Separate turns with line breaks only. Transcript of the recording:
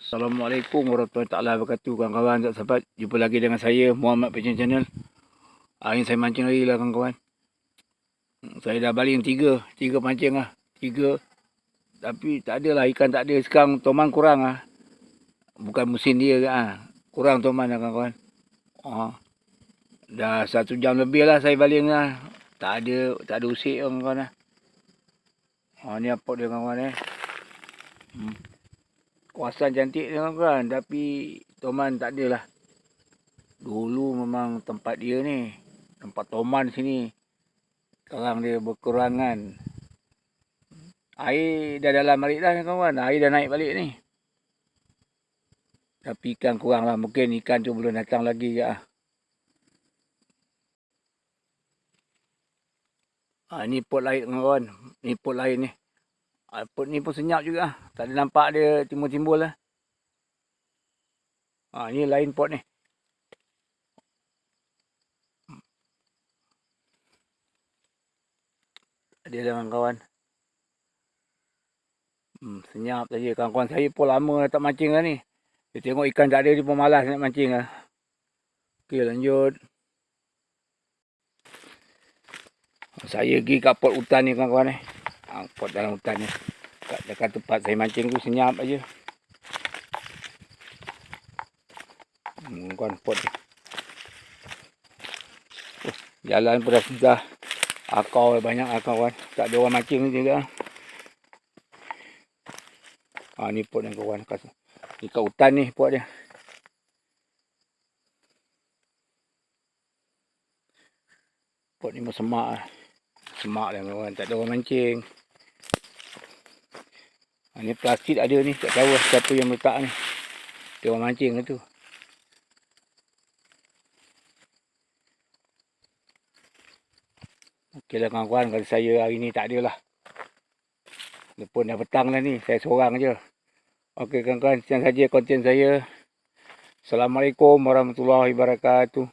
Assalamualaikum warahmatullahi wabarakatuh kawan-kawan, sahabat. Jumpa lagi dengan saya Muhammad Fishing Channel. Hari ni saya mancing lagi lah kawan-kawan. Saya dah baling tiga pancing lah. 3. Tapi tak adalah ikan, tak ada. Sekarang toman kurang lah. Bukan musim dia kan. Kurang toman lah kawan-kawan. Dah 1 jam lebih lah saya baling lah. Tak ada usik kawan-kawan lah. Ni apa dia kawan-kawan Kawasan cantik dia kawan, tapi toman tak ada lah. Dulu memang tempat dia ni, tempat toman sini. Sekarang dia berkurangan. Air dah dalam balik dah kawan, air dah naik balik ni. Tapi ikan kurang lah, mungkin ikan tu belum datang lagi ke lah. Ni pot lain kawan, ni pot lain ni. Pot ni pun senyap juga lah. Tak ada nampak dia timbul-timbul lah. Ni lain pot ni. Dia dengan kawan. Senyap saja. Kawan-kawan saya pun lama dah tak mancing lah ni. Dia tengok ikan tak ada, dia pun malas nak mancing lah. Okey, lanjut. Saya pergi kat pot hutan ni kawan-kawan pot dalam hutan ni. Kat dekat tempat saya mancing tu senyap aja. Kawan pot ni. Jalan pun dah sudah. Akau banyak kawan. Tak ada orang mancing ni juga. Ni pot yang kawan. Ni kat hutan ni pot dia. Pot ni pun semak lah. Semak lah kawan. Tak ada orang mancing. Ni plastik ada ni. Tak tahu siapa yang letak ni. Dia orang mancing lah tu. Okey lah kawan-kawan. Kalau saya hari ni tak ada lah. Lepas dah petang lah ni. Saya seorang je. Okey kawan-kawan. Sekian saja konten saya. Assalamualaikum warahmatullahi wabarakatuh.